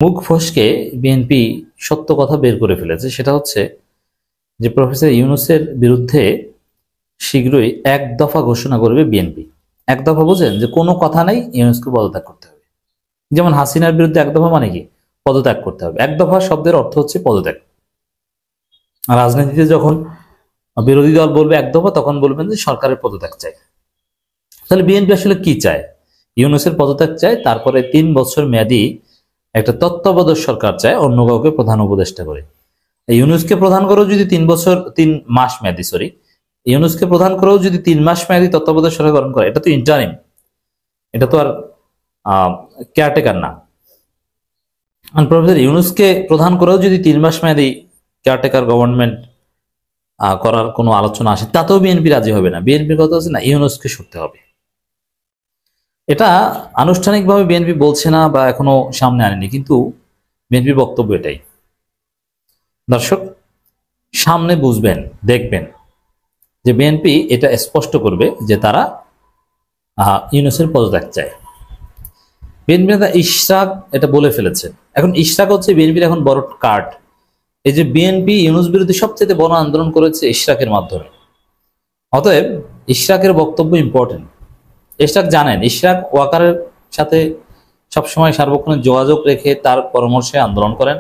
মুখ ফসকে বিএনপি সত্য কথা বের করে ফেলেছে, সেটা হচ্ছে যে প্রফেসর ইউনূসের বিরুদ্ধে শীঘ্রই এক দফা ঘোষণা করবে বিএনপি। এক দফা বোঝেন, যে কোনো কথা নাই, ইউনূসকে পদত্যাগ করতে হবে। যেমন হাসিনার বিরুদ্ধে এক দফা মানে কি? পদত্যাগ করতে হবে। এক দফা শব্দের অর্থ হচ্ছে পদত্যাগ। রাজনীতিতে যখন বিরোধী দল বলবে এক দফা, তখন বলবেন যে সরকারের পদত্যাগ চাই। তাহলে বিএনপি আসলে কি চায়? ইউনূসের পদত্যাগ চায়, তারপরে 3 বছর মেয়াদী একটা তত্ত্বাবধায়ক সরকার চায়, অন্য কাউকে প্রধান উপদেষ্টা করে। ইউনূসকে প্রধান করেও যদি 3 মাস মেয়াদী, ইউনূসকে প্রধান করেও যদি 3 মাস মেয়াদী তত্ত্বাবধায়ক সরকার গঠন করে, এটা তো ইন্টারিম, এটা তো আর কেয়ারটেকার না। প্রফেসর ইউনূসকে প্রধান করেও যদি 3 মাস মেয়াদী কেয়ারটেকার গভর্নমেন্ট করার কোনো আলোচনা আসে, তাতেও বিএনপি রাজি হবে না। বিএনপির কথা হচ্ছে না, ইউনূসকে সরতে হবে। এটা আনুষ্ঠানিকভাবে বিএনপি বলছে না বা এখনো সামনে আনেনি, কিন্তু বিএনপির বক্তব্য এটাই। দর্শক, সামনে বুঝবেন, দেখবেন যে বিএনপি এটা স্পষ্ট করবে যে তারা ইউনূসের পদত্যাগ চায়। বিএনপি নেতা ইশরাক এটা বলে ফেলেছে। এখন ইশরাক হচ্ছে বিএনপির এখন বড় কার্ড। এই যে বিএনপি ইউনূস বিরোধী সবচেয়ে বড় আন্দোলন করেছে ইশরাকের মাধ্যমে। অতএব ইশরাকের বক্তব্য ইম্পর্টেন্ট। ইশরাক জানেন, ইশরাক ওয়াকারের সাথে সবসময় সার্বক্ষণিক যোগাযোগ রেখে তার পরামর্শে আন্দোলন করেন,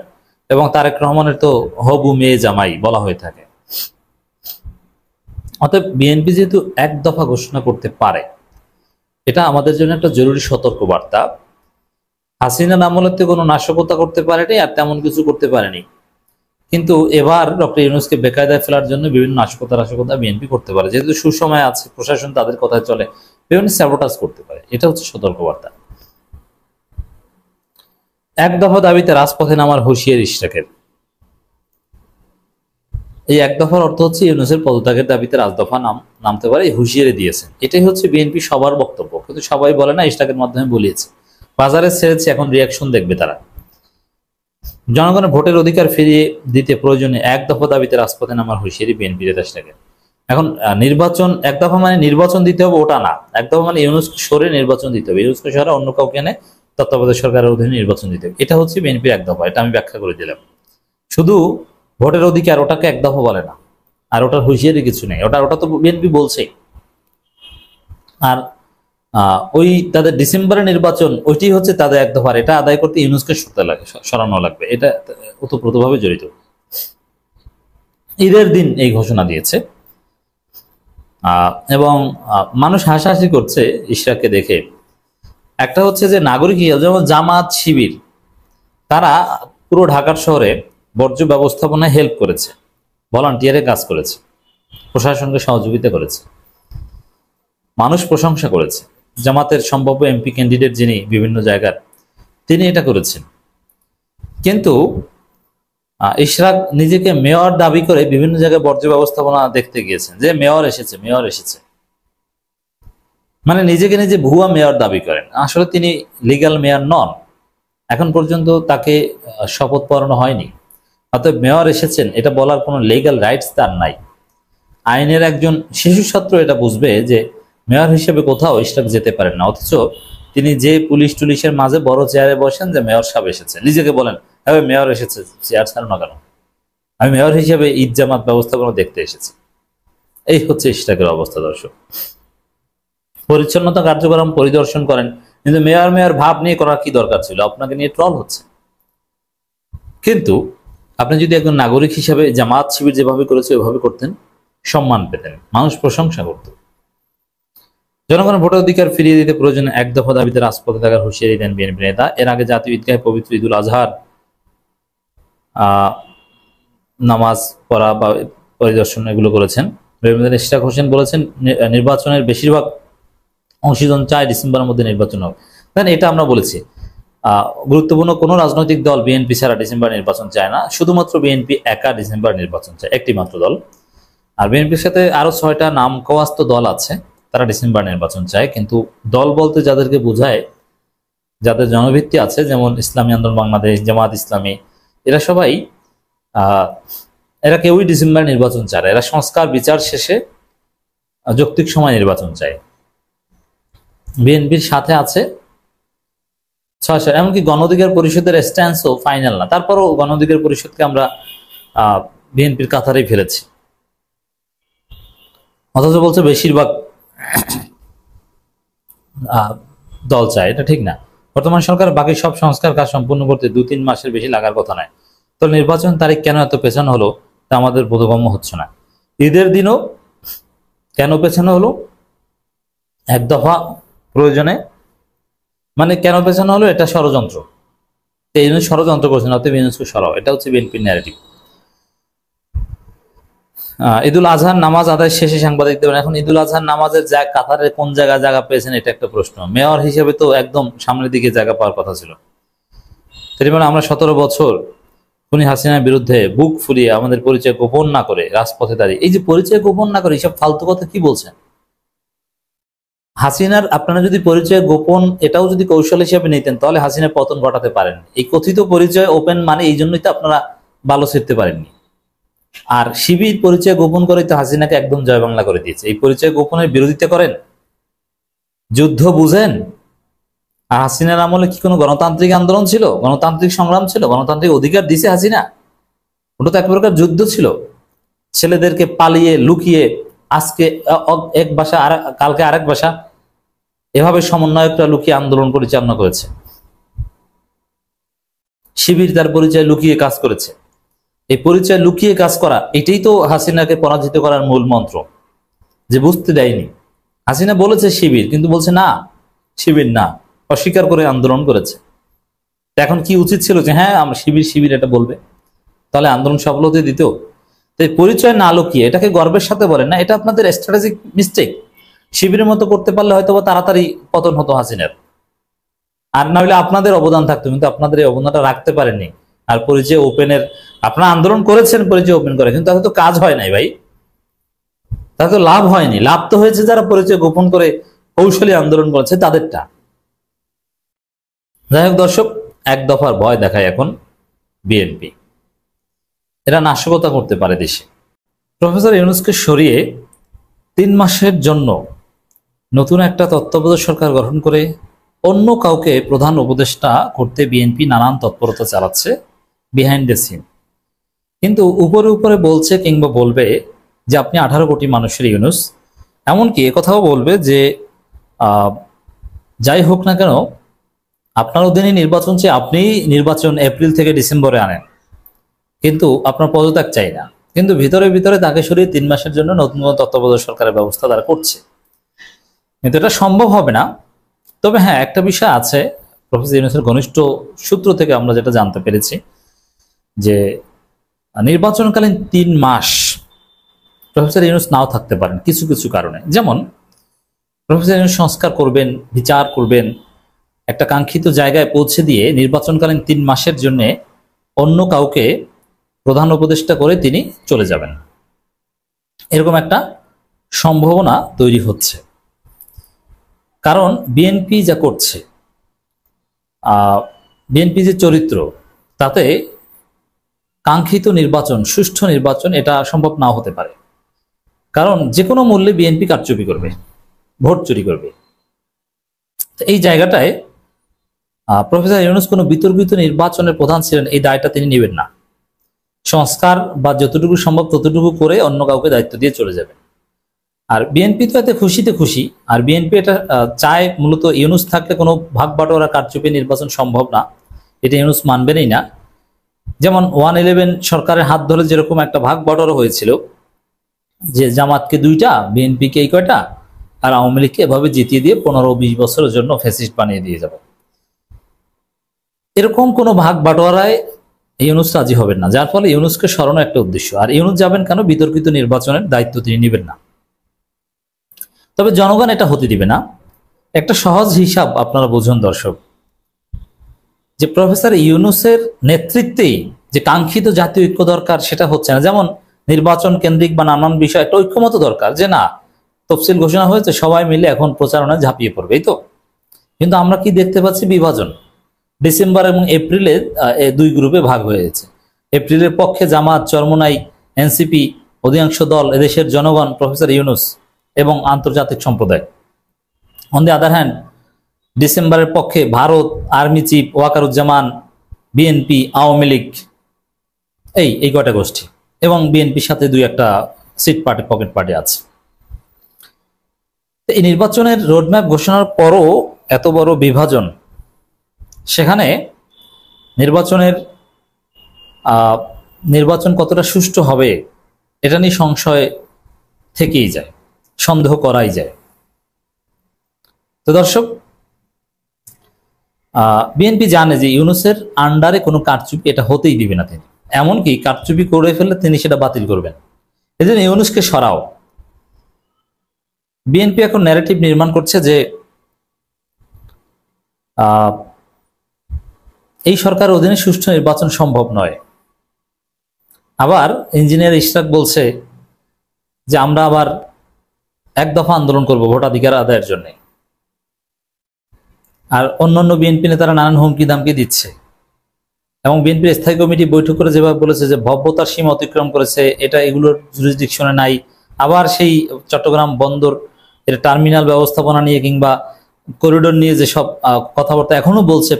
এবং তারেক রহমানের তো হবু মেয়ে জামাই বলা হয়ে থাকে। অতএব বিএনপি যেহেতু এক দফা ঘোষণা করতে পারে, এটা আমাদের জন্য একটা জরুরি সতর্ক বার্তা। হাসিনা আমলেতে কোনো নাশকতা করতে পারেনি, আর তেমন কিছু করতে পারেনি, কিন্তু এবার ডক্টর ইউনূসকে বেকায়দায় ফেলার জন্য বিভিন্ন নাশকতা বিএনপি করতে পারে। যেহেতু সুসময় আছে, প্রশাসন তাদের কথায় চলে, বিভিন্ন স্যাবোটাজ করতে পারে। এটা হচ্ছে সতর্কবার্তা। এক দফা দাবিতে রাজপথে নামার হুঁশিয়ারি ইশরাকের। এই এক দফার অর্থ হচ্ছে ইউনূসের পদত্যাগের দাবিতে রাজদফা নামতে পারে, এই হুঁশিয়ারি দিয়েছেন। এটাই হচ্ছে বিএনপি সবার বক্তব্য, কিন্তু সবাই বলে না, ইশরাকের মাধ্যমে বলিয়েছে, বাজারে ছেড়েছে, এখন রিয়াকশন দেখবে তারা। জনগণের ভোটের অধিকার ফিরিয়ে দিতে প্রয়োজনে এক দফা দাবিতে রাজপথে নামার হুঁশিয়ারি বিএনপি নেতা ইশরাকের। এখন নির্বাচন, এক দফা মানে নির্বাচন দিতে হবে ওটা না, এক দফা মানে ইউনূসকে সরে নির্বাচন দিতে হবে, ইউনূসকে সরে অন্য কাউকে এনে তত্ত্বাবধায়ক সরকারের অধীনে নির্বাচন দিতে হবে। এটা হচ্ছে বিএনপির এক দফা। এটা আমি ব্যাখ্যা করে দিলাম। শুধু ভোটের অধিকার, ওটাকে এক দফা বলে না, আর ওটার হুঁশিয়ারি কিছু নেই। ওটা তো বিএনপি বলছেই। আর ওই তাদের ডিসেম্বরের নির্বাচন, ওইটি হচ্ছে তাদের এক দফার। এটা আদায় করতে ইউনূসকে সরানো লাগবে, এটা ওতপ্রোতভাবে জড়িত। ঈদের দিন এই ঘোষণা দিয়েছে, এবং মানুষ হাসাহাসি করছে ইশরাককে দেখে। একটা হচ্ছে যে নাগরিক, যেমন জামাত, শিবির, তারা পুরো ঢাকার শহরে বর্জ্য ব্যবস্থাপনায় হেল্প করেছে, ভলান্টিয়ারে কাজ করেছে, প্রশাসনকে সহযোগিতা করেছে, মানুষ প্রশংসা করেছে। জামাতের সম্ভাব্য এমপি ক্যান্ডিডেট যিনি বিভিন্ন জায়গার, তিনি এটা করেছেন। কিন্তু ইশরাক নিজেকে মেয়র দাবি করে বিভিন্ন জায়গায় বর্জ্য ব্যবস্থাপনা দেখতে গিয়েছেন, যে মেয়র এসেছে, মানে নিজেকে নিজে ভুয়া মেয়র দাবি করেন। আসলে তিনি লিগ্যাল মেয়র নন, এখন পর্যন্ত তাকে শপথ পড়ানো হয়নি। অতএব মেয়র এসেছেন এটা বলার কোনো লিগ্যাল রাইটস তার নাই। আইনের একজন শিশু ছাত্র এটা বুঝবে যে মেয়র হিসেবে কোথাও ইশরাক যেতে পারেন না, অথচ তিনি যে পুলিশ টুলিশের মাঝে বড় চেয়ারে বসেন, যে মেয়র সাহেব এসেছে, নিজেকে বলেন হ্যাঁ মেয়র এসেছে, চেয়ার ছাড়ো না কেন, আমি মেয়র হিসেবে ঈদ জামাত ব্যবস্থাপনা দেখতে এসেছি। এই হচ্ছে ইশরাকের অবস্থা। দর্শক, পরিচ্ছন্নতা কার্যক্রম পরিদর্শন করেন, কিন্তু মেয়র ভাব নিয়ে করার কি দরকার ছিল? আপনাকে নিয়ে ট্রল হচ্ছে। কিন্তু আপনি যদি একজন নাগরিক হিসাবে জামাত শিবির যেভাবে করেছে ওইভাবে করতেন, সম্মান পেতেন, মানুষ প্রশংসা করত। জনগণের ভোটার অধিকার ফিরিয়ে দিতে প্রয়োজনে এক দফা দাবিতে রাজপথে থাকার হুঁশিয়ারি দেন বিএনপি নেতা। এর আগে জাতীয় ঈদগাহে পবিত্র ঈদুল আজহার নামাজ পড়া বা পরিদর্শন এগুলো করেছেন। ইশরাক হোসেন বলেছেন, নির্বাচনের বেশিরভাগ অংশীজন চায় ডিসেম্বরের মধ্যে নির্বাচন হোক। এটা আমরা বলেছি, গুরুত্বপূর্ণ কোনো রাজনৈতিক দল বিএনপি ছাড়া ডিসেম্বর নির্বাচন চায় না, শুধুমাত্র বিএনপি একা ডিসেম্বর নির্বাচন চায়, একটি মাত্র দল। আর বিএনপির সাথে আরো 6টা নাম কওয়াস্ত দল আছে, তারা ডিসেম্বর নির্বাচন চায়। কিন্তু দল বলতে যাদেরকে বোঝায়, যাদের জনভিত্তি আছে, যেমন ইসলামী আন্দোলন বাংলাদেশ, জামাত ইসলামী, এরা সবাই এরা কেউই ডিসেম্বর নির্বাচন চায়। এরা সংস্কার বিচার শেষে যৌক্তিক সময় নির্বাচন চায়। বিএনপির সাথে আছে এমনকি গণ অধিকার পরিষদের স্ট্যান্সও ফাইনাল না, তারপরও গণ অধিকার পরিষদকে আমরা বিএনপির কাতারেই ফেলেছি। অথচ বলছে বেশিরভাগ দল চায়, এটা ঠিক না। বর্তমান সরকার বাকি সব সংস্কার কাজ সম্পূর্ণ করতে 2-3 মাসের বেশি লাগার কথা নয়। তো নির্বাচন তারিখ কেন এত পেছানো হলো তা আমাদের বোধগম্য হচ্ছে না। ঈদের দিনও কেন পেছানো হলো? এক দফা প্রয়োজনে, মানে কেন পেছানো হলো? এটা ষড়যন্ত্র। এই জন্য ষড়যন্ত্র করছেন, অতএব ইউনূসকে সরাও, এটা হচ্ছে বিএনপির ন্যারেটিভ। ঈদুল আজহার নামাজ আদায় শেষে সাংবাদিকদের, এখন ঈদুল আজহার নামাজের কাতারে কোন জায়গায় জায়গা পেয়েছেন এটা একটা প্রশ্ন। মেয়র হিসেবে তো একদম সামনের দিকে জায়গা পাওয়ার কথা ছিল। মানে আমরা 17 বছর খুনি হাসিনার বিরুদ্ধে বুক ফুলিয়ে আমাদের পরিচয় গোপন না করে রাজপথে দাঁড়িয়ে, এই যে পরিচয় গোপন না করে এইসব ফালতু কথা কি বলছেন? হাসিনার আপনারা যদি পরিচয় গোপন এটাও যদি কৌশল হিসেবে নিতেন তাহলে হাসিনার পতন ঘটাতে পারেন। এই কথিত পরিচয় ওপেন মানে এই জন্যই তো আপনারা ভালো ছিটতে পারেননি। আর শিবির পরিচয় গোপন করে তো হাসিনাকে একদম জয় বাংলা করে দিয়েছে। এই পরিচয় গোপনের বিরোধিতা করেন, যুদ্ধ বুঝেন। আর হাসিনার আমলে কি কোনো গণতান্ত্রিক আন্দোলন ছিল, গণতান্ত্রিক সংগ্রাম ছিল, গণতান্ত্রিক অধিকার দিছে হাসিনা? ওটা তো এক প্রকার যুদ্ধ ছিল। ছেলেদেরকে পালিয়ে লুকিয়ে আজকে এক বাসা আর কালকে আরেক বাসা, এভাবে সমন্বয়করা লুকিয়ে আন্দোলন পরিচালনা করেছে। শিবির তার পরিচয় লুকিয়ে কাজ করেছে। এই পরিচয় লুকিয়ে কাজ করা, এটাই তো হাসিনাকে পরাজিত করার মূল মন্ত্র, যে বুঝতে দেয়নি। হাসিনা বলেছে শিবির, কিন্তু বলছে না শিবির না, অস্বীকার করে আন্দোলন করেছে। এখন কি উচিত ছিল যে হ্যাঁ আমরা শিবির শিবির এটা বলবে, তাহলে আন্দোলন সফল হতে দিত। তাই পরিচয় না লুকিয়ে এটাকে গর্বের সাথে বলেন না, এটা আপনাদের স্ট্র্যাটেজিক মিস্টেক। শিবিরের মতো করতে পারলে হয়তো তাড়াতাড়ি পতন হতো হাসিনার, আর না হলে আপনাদের অবদান থাকতো, কিন্তু আপনাদের এই অবদানটা রাখতে পারেননি। আর পরিচয় ওপেনের আপনারা আন্দোলন করেছেন, পরিচয় ওপেন করে, কিন্তু তাতে তো কাজ হয় নাই ভাই, তাতে তো লাভ হয়নি। লাভ তো হয়েছে যারা পরিচয় গোপন করে কৌশলী আন্দোলন করেছে তাদেরটা। যাই হোক দর্শক, এক দফার ভয় দেখায় এখন বিএনপি, এরা নাশকতা করতে পারে দেশে। প্রফেসর ইউনূসকে সরিয়ে 3 মাসের জন্য নতুন একটা তত্ত্বাবধায়ক সরকার গঠন করে অন্য কাউকে প্রধান উপদেষ্টা করতে বিএনপি নানান তৎপরতা চালাচ্ছে বিহাইন্ড দ্য সিন। কিন্তু উপরে উপরে বলছে কিংবা বলবে যে আপনি 18 কোটি মানুষের ইউনূস, এমনকি কথাও বলবে যে যাই হোক না কেন আপনার অধীনে নির্বাচন চেয়ে আপনি নির্বাচন এপ্রিল থেকে ডিসেম্বরে আনেন, কিন্তু আপনার পদত্যাগ চাই না। কিন্তু ভিতরে ভিতরে তাকে সরিয়ে 3 মাসের জন্য নতুন তত্ত্বাবধায়ক সরকারের ব্যবস্থা তারা করছে। কিন্তু এটা সম্ভব হবে না। তবে হ্যাঁ, একটা বিষয় আছে, প্রফেসর ইউনূসের ঘনিষ্ঠ সূত্র থেকে আমরা যেটা জানতে পেরেছি যে নির্বাচনকালীন 3 মাস প্রফেসর ইউনূস নাও থাকতে পারেন কিছু কিছু কারণে। যেমন প্রফেসর ইউনূস সংস্কার করবেন, বিচার করবেন, একটা কাঙ্ক্ষিত জায়গায় পৌঁছে দিয়ে নির্বাচনকালীন 3 মাসের জন্য অন্য কাউকে প্রধান উপদেষ্টা করে তিনি চলে যাবেন, এরকম একটা সম্ভাবনা তৈরি হচ্ছে। কারণ বিএনপি যা করছে, বিএনপি যে চরিত্র, তাতে কাঙ্ক্ষিত নির্বাচন, সুষ্ঠু নির্বাচন এটা সম্ভব নাও হতে পারে। কারণ যে কোনো মূল্যে বিএনপি কারচুপি করবে, ভোট চুরি করবে। এই জায়গাটায় প্রফেসর ইউনূস কোনো বিতর্কিত নির্বাচনের প্রধান ছিলেন, এই দায়টা তিনি নেবেন না। সংস্কার বা যতটুকু সম্ভব ততটুকু করে অন্য কাউকে দায়িত্ব দিয়ে চলে যাবে। আর বিএনপি তো এতে খুশিতে খুশি। আর বিএনপি এটা চায় মূলত ইউনূস থাকলে কোনো ভাগ বাটোয়ারা কারচুপি নির্বাচন সম্ভব না, এটা ইউনূস মানবেনই না। যেমন 111 সরকারের হাত ধরে যেরকম একটা ভাগ বাটোয়ারা হয়েছিল, যে জামাতকে 2টা, বিএনপিকে এই কয়টা, আর আওয়ামী লীগকে এভাবে জিতিয়ে দিয়ে 15-20 বছরের জন্য ফ্যাসিস্ট বানিয়ে দিয়ে যাবে, এরকম কোনো ভাগ বাটোয়ারায় ইউনূস রাজি হবেন না। যার ফলে ইউনূসকে সরানো একটা উদ্দেশ্য। আর ইউনূস যাবেন কেন? বিতর্কিত নির্বাচনের দায়িত্ব তিনি নেবেন না। তবে জনগণ এটা হতে দিবে না। একটা সহজ হিসাব আপনারা বুঝুন দর্শক, যে প্রফেসর ইউনূসের নেতৃত্বেই যে কাঙ্ক্ষিত জাতীয় ঐক্য দরকার সেটা হচ্ছে না। যেমন নির্বাচন কেন্দ্রিক বা নানান বিষয় একটা ঐক্যমত দরকার, যে না তফসিল ঘোষণা হয়েছে, সবাই মিলে এখন প্রচারণায় ঝাঁপিয়ে পড়বে, এই তো। কিন্তু আমরা কি দেখতে পাচ্ছি? বিভাজন। ডিসেম্বর এবং এপ্রিলে 2 গ্রুপে ভাগ হয়ে গেছে। এপ্রিলের পক্ষে জামাত, চরমোনাই, এনসিপি, অধিকাংশ দল, এদেশের জনগণ, প্রফেসর ইউনূস এবং আন্তর্জাতিক সম্প্রদায়। অন দি আদার হ্যান্ড ডিসেম্বরের পক্ষে Bharat, army chief Wakeruzzaman, BNP, Awami League, এই কয়টা গোষ্ঠী, এবং বিএনপির সাথে দুই একটা সিট পার্টি, পকেট পার্টি আছে। এই নির্বাচনের রোডম্যাপ ঘোষণার পরও এত বড় বিভাজন, সেখানে নির্বাচন কতটা সুষ্ঠু হবে এটা নিয়ে সংশয় থেকেই যায়, সন্দেহ করাই যায়। তো দর্শক, বিএনপি জানে যে ইউনূসের আন্ডারে কোনো কারচুপি এটা হতেই দিবে না তিনি, এমনকি কারচুপি করে ফেললে তিনি সেটা বাতিল করবেন। এই জন্য ইউনূসকে সরাও। বিএনপি এখন ন্যারেটিভ নির্মাণ করছে যে এই সরকারের অধীনে সুষ্ঠু নির্বাচন সম্ভব নয়। আবার ইঞ্জিনিয়ার ইশরাক বলছে যে আমরা আবার এক দফা আন্দোলন করব ভোটাধিকার আদায়ের জন্য। আর অন্যান্য বিএনপি নেতারা নানান হুমকি দামকি দিচ্ছে, এবং বিএনপির স্থায়ী কমিটি বৈঠক করে যেভাবে বলেছে যে ভব্যতার সীমা অতিক্রম করেছে, এটা এগুলোর জুরিসডিকশনে নাই। আবার সেই চট্টগ্রাম বন্দর এর টার্মিনাল ব্যবস্থাপনা নিয়ে কিংবা করিডোর নিয়ে যেসব কথাবার্তা এখনো বলছে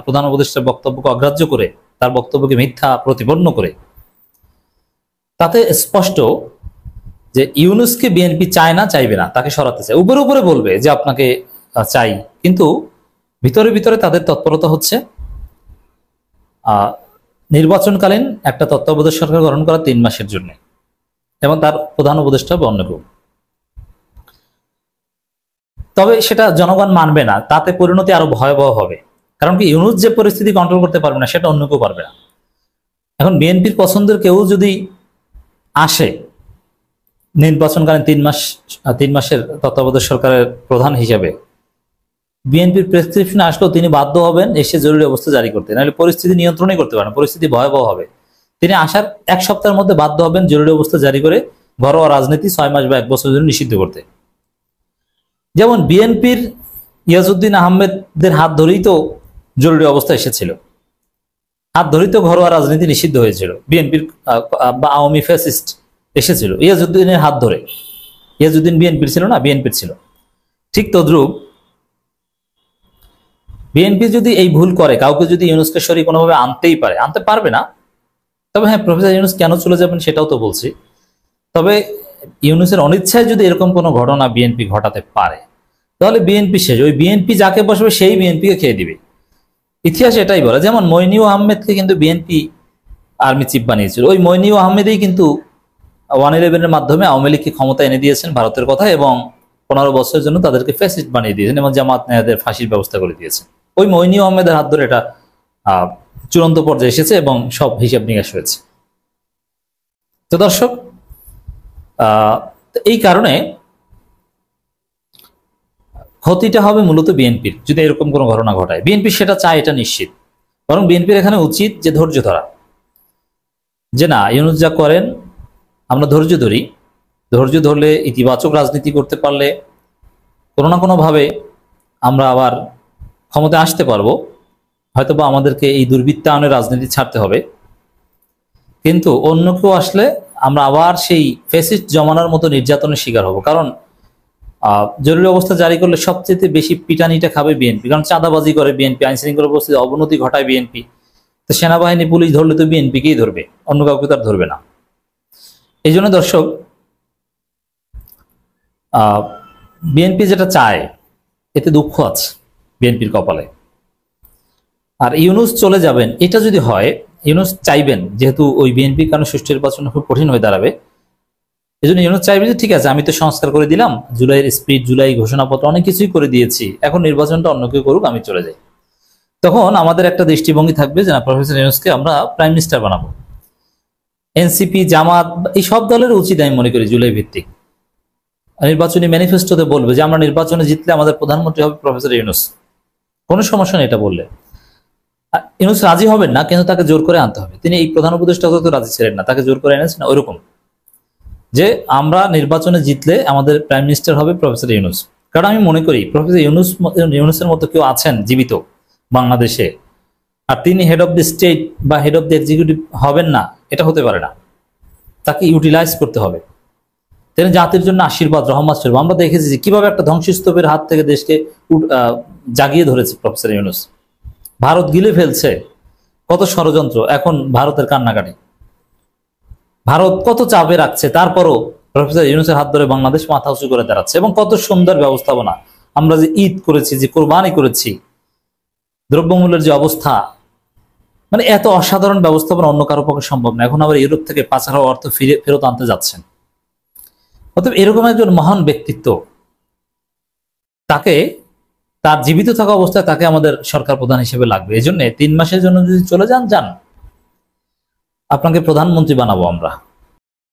প্রধান উপদেষ্টার বক্তব্যকে অগ্রাহ্য করে, তার বক্তব্যকে মিথ্যা প্রতিপন্ন করে, তাতে স্পষ্ট যে ইউনূসকে বিএনপি চায় না, চাইবে না, তাকে সরাতে চায়। উপরে উপরে বলবে যে আপনাকে চাই, কিন্তু ভিতরে ভিতরে তাদের তৎপরতা হচ্ছে নির্বাচনকালীন একটা তত্ত্বাবধায়ক সরকার গঠন করা 3 মাসের জন্য, এবং তার প্রধান উপদেষ্টা হবে অন্য কেউ। তবে সেটা জনগণ মানবে না, তাতে পরিণতি আরো ভয়াবহ হবে। কারণ কি, ইউনূস যে পরিস্থিতি কন্ট্রোল করতে পারবে না, সেটা অন্য কেউ পারবে না। এখন বিএনপির পছন্দের কেউ যদি আসে নির্বাচনকালীন 3 মাসের তত্ত্বাবধায়ক সরকারের প্রধান হিসেবে, বিএনপির প্রেসক্রিপশনে আসলেও তিনি বাধ্য হবেন এসে জরুরি অবস্থা জারি করতে, নাহলে পরিস্থিতি নিয়ন্ত্রণই করতে পারেন, পরিস্থিতি ভয়াবহ হবে। তিনি আসার 1 সপ্তাহের মধ্যে বাধ্য হবেন জরুরি অবস্থা জারি করে ঘরোয়া রাজনীতি 6 মাস বা 1 বছরের জন্য নিষিদ্ধ করতে। যেমন বিএনপির ইয়াজউদ্দিন আহমেদের হাত ধরেই তো জরুরি অবস্থা এসেছিল, হাত ধরেই তো ঘরোয়া রাজনীতি নিষিদ্ধ হয়েছিল। বিএনপির বা আওয়ামী ফ্যাসিস্ট এসেছিল ইয়াজউদ্দিনের হাত ধরে। ইয়াজউদ্দিন বিএনপির ছিল না, বিএনপির ছিল। ঠিক তদ্রুপ বিএনপি যদি এই ভুল করে, কাউকে যদি ইউনূসকে সরিয়ে কোনোভাবে আনতেই পারে, আনতে পারবে না, তবে হ্যাঁ, প্রফেসর ইউনূস কেন চলে যাবেন সেটাও তো বলছি। তবে ইউনূসের অনিচ্ছায় যদি এরকম কোনো ঘটনা বিএনপি ঘটাতে পারে, তাহলে বিএনপি শেষ। ওই বিএনপি যাকে বসবে সেই বিএনপিকে খেয়ে দিবে। ইতিহাস এটাই বলে। যেমন মইনিউ আহমেদকে কিন্তু বিএনপি আর্মি চিফ বানিয়েছিল, ওই মইনিউ আহমেদই কিন্তু 111-এর মাধ্যমে আওয়ামী লীগকে ক্ষমতা এনে দিয়েছেন ভারতের কথা, এবং 15 বছরের জন্য তাদেরকে ফ্যাসিস্ট বানিয়ে দিয়েছেন এবং জামাত নেতাদের ফাঁসির ব্যবস্থা করে দিয়েছেন। ওই মইনিউ আহমেদের হাত ধরে এটা চূড়ান্ত পর্যায়ে এসেছে এবং সব হিসাব নিকাশ হয়েছে। তো দর্শক, এই কারণে ক্ষতিটা হবে মূলত বিএনপির যদি এরকম কোনো ঘটনা ঘটায়। বিএনপি সেটা চায়, এটা নিশ্চিত। বরং বিএনপির এখানে উচিত যে ধৈর্য ধরা, যে না, ইউনূস যা করেন আমরা ধৈর্য ধরি। ধৈর্য ধরলে, ইতিবাচক রাজনীতি করতে পারলে কোনো না কোনোভাবে আমরা আবার ক্ষমতায় আসতে পারবো। হয়তোবা আমাদেরকে এই দুর্বৃত্তায়নের রাজনীতি ছাড়তে হবে, কিন্তু অন্য কেউ আসলে আমরা আবার সেই ফ্যাসিস্ট জমানার মতো নির্যাতনের শিকার হব। কারণ জরুরি অবস্থা জারি করলে সবচেয়ে বেশি পিটানিটা খাবে বিএনপি, কারণ চাঁদাবাজি করে বিএনপি, আইন শৃঙ্খলা পরিস্থিতির অবনতি ঘটায় বিএনপি। তো সেনাবাহিনী, পুলিশ ধরলে তো বিএনপিকেই ধরবে, অন্য কাউকে তার ধরবে না। এই জন্য দর্শক, বিএনপি যেটা চায় এতে দুঃখ আছে বিএনপির কপালে। আর ইউনূস চলে যাবেন এটা যদি হয়, ইউনূস চাইবেন, যেহেতু ওই বিএনপির কারণে সুষ্ঠু নির্বাচন খুব কঠিন হয়ে দাঁড়াবে, এই জন্য ইউনূস চাইবে যে ঠিক আছে, আমি তো সংস্কার করে দিলাম, জুলাইয়ের স্পিড, জুলাই ঘোষণাপত্র অনেক কিছুই করে দিয়েছি, এখন নির্বাচনটা অন্য কেউ করুক, আমি চলে যাই। তখন আমাদের একটা দৃষ্টিভঙ্গি থাকবে যে না, প্রফেসর ইউনূসকে আমরা প্রাইম মিনিস্টার বানাবো। এনসিপি, জামাত, এই সব দলের উচিত আমি মনে করি জুলাই ভিত্তিক নির্বাচনী ম্যানিফেস্টোতে বলবে যে আমরা নির্বাচনে জিতলে আমাদের প্রধানমন্ত্রী হবে প্রফেসর ইউনূস। কোনো সমস্যা নেই এটা বললে। ইউনূস রাজি হবেন না, কিন্তু তাকে জোর করে আনতে হবে। তিনি এই প্রধান উপদেষ্টা তো রাজি ছিলেন না, তাকে জোর করে এনেছেন ওইরকম যে আমরা নির্বাচনে জিতলে আমাদের প্রাইম মিনিস্টার হবে প্রফেসর ইউনূস। কারণ আমি মনে করি প্রফেসর ইউনূসের মতো কেউ আছেন জীবিত বাংলাদেশে, আর তিনি হেড অফ দি স্টেট বা হেড অফ দি এক্সিকিউটিভ হবেন না, এটা হতে পারে না। তাকে ইউটিলাইজ করতে হবে। তিনি জাতির জন্য আশীর্বাদ, রহমত স্বরূপ। আমরা দেখেছি যে কিভাবে একটা ধ্বংসস্তূপের হাত থেকে দেশকে জাগিয়ে ধরেছে প্রফেসর ইউনূস। ভারত গিলে ফেলছে, কত ষড়যন্ত্র, এখন ভারতের কান্নাকাটি। ভারত কত চাপে রাখছে, তারপরও প্রফেসর ইউনূসের হাত ধরে বাংলাদেশ মাথা উঁচু করে দাঁড়াচ্ছে। এবং কত সুন্দর ব্যবস্থাপনা, আমরা যে ঈদ করেছি, যে কোরবানি করেছি, দ্রব্যমূল্যের যে অবস্থা, মানে এত অসাধারণ ব্যবস্থাপনা অন্য কারো পক্ষে সম্ভব না। এখন আবার ইউরোপ থেকে পাচার হওয়া অর্থ ফেরত আনতে যাচ্ছেন। অতএব এরকম একজন মহান ব্যক্তিত্ব, তাকে, তার জীবিত থাকা অবস্থায় তাকে আমাদের সরকার প্রধান হিসেবে লাগবে। এই জন্য 3 মাসের জন্য যদি চলে যান, আপনাকে প্রধানমন্ত্রী বানাবো আমরা।